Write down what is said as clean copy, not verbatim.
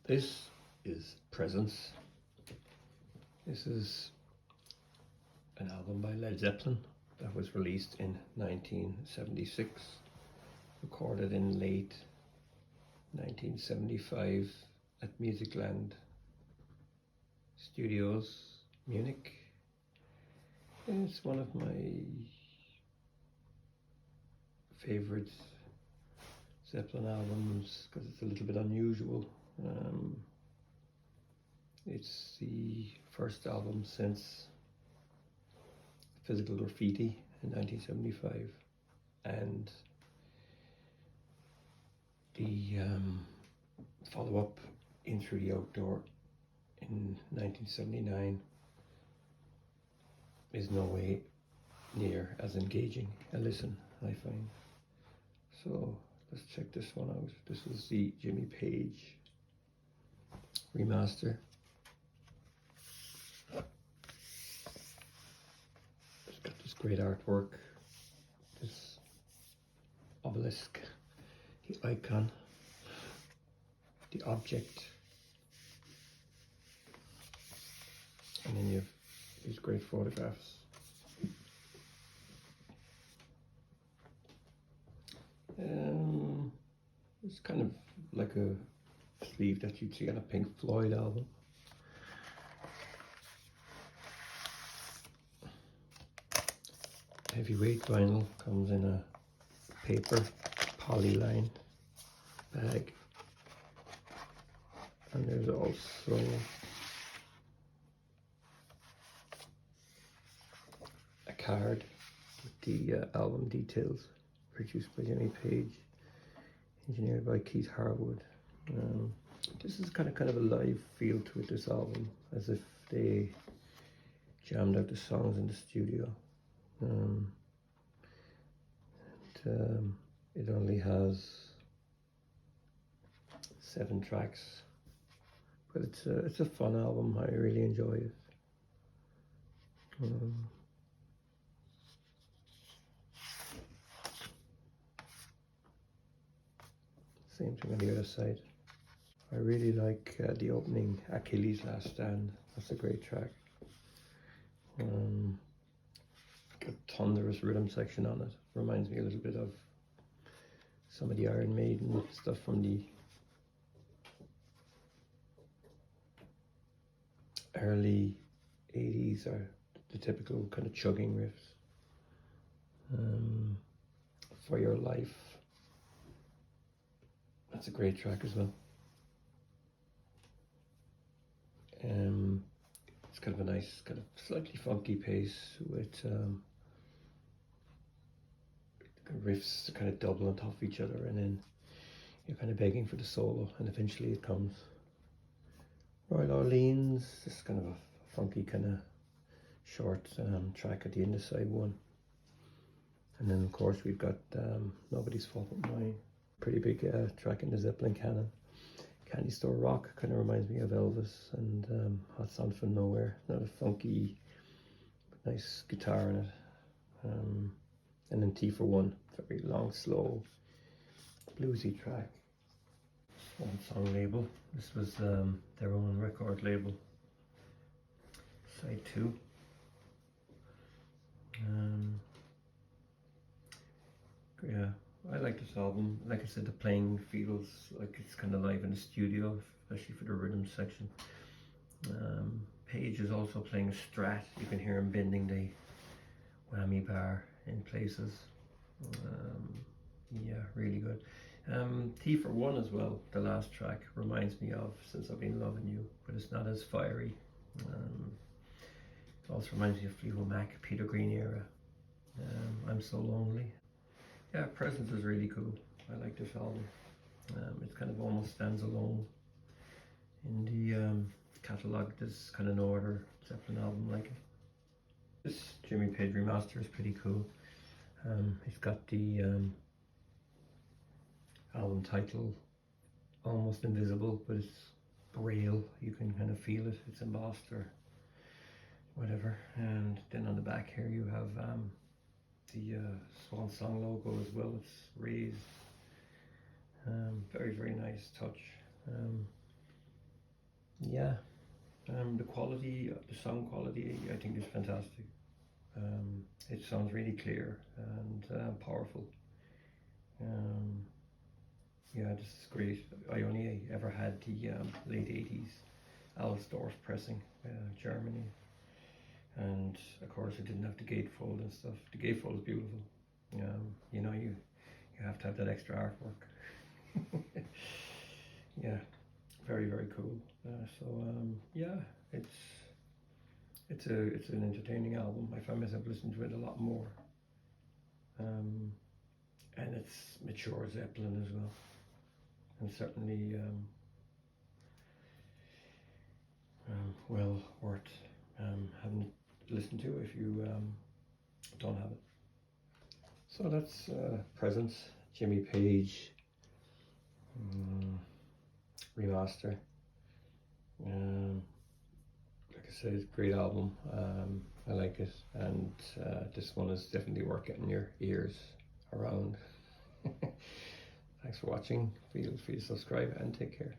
This is Presence. This is an album by Led Zeppelin that was released in 1976, recorded in late 1975 at Musicland Studios, Munich. It's one of my favorite Zeppelin albums because it's a little bit unusual. It's the first album since Physical Graffiti in 1975, and the follow-up, In Through the Outdoor, in 1979 is no way near as engaging a listen, I find. So let's check this one out. This is the Jimmy Page Remaster. It's got this great artwork, this obelisk, the icon, the object, and then you have these great photographs. It's kind of like a sleeve that you'd see on a Pink Floyd album. Heavyweight vinyl, comes in a paper polyline bag, and there's also a card with the album details, produced by Jimmy Page, engineered by Keith Harwood. This is kind of a live feel to it, this album, as if they jammed out the songs in the studio. It only has 7 tracks, but it's a fun album. I really enjoy it. Same thing on the other side. I really like the opening, Achilles' Last Stand. That's a great track. A thunderous rhythm section on it. Reminds me a little bit of some of the Iron Maiden stuff from the early 80s, or the typical kind of chugging riffs. For Your Life, that's a great track as well. It's kind of a nice, kind of slightly funky pace with riffs that kind of double on top of each other, and then you're kind of begging for the solo, and eventually it comes. Royal Orleans, this is kind of a funky kind of short track at the end of side 1. And then of course we've got Nobody's Fault But Mine, pretty big track in the Zeppelin canon. Candy Store Rock kind of reminds me of Elvis, and Hot Song from Nowhere, not a funky, nice guitar in it. And then T for One, very long, slow, bluesy track. One song label. This was their own record label. Side 2. Yeah, I like this album. Like I said, the playing feels like it's kind of live in the studio, especially for the rhythm section. Page is also playing a Strat. You can hear him bending the whammy bar in places. Yeah, really good. T for One as well, the last track, reminds me of Since I've Been Loving You, but it's not as fiery. It also reminds me of Fleetwood Mac, Peter Green era. I'm So Lonely. Yeah, Presence is really cool. I like this album. It kind of almost stands alone in the catalogue. There's kind of no other Zeppelin album like it. This Jimmy Page Remaster is pretty cool. It's got the album title almost invisible, but it's braille. You can kind of feel it. It's embossed or whatever. And then on the back here you have the Swan Song logo as well. It's raised. Very, very nice touch. yeah, the quality, the sound quality, I think is fantastic. It sounds really clear and powerful. Um, yeah, this is great. I only ever had the late 80s Alice Dorf pressing, Germany. And of course, it didn't have the gatefold and stuff. The gatefold is beautiful. You know, you have to have that extra artwork. Yeah, very very cool. So yeah, it's an entertaining album. I find myself listening to it a lot more. And it's mature Zeppelin as well, and certainly well worth having listened to if you don't have it. So that's Presence, Jimmy Page, Remaster. Like I said, it's a great album. I like it, and this one is definitely worth getting your ears around. Thanks for watching. Feel free to subscribe and take care.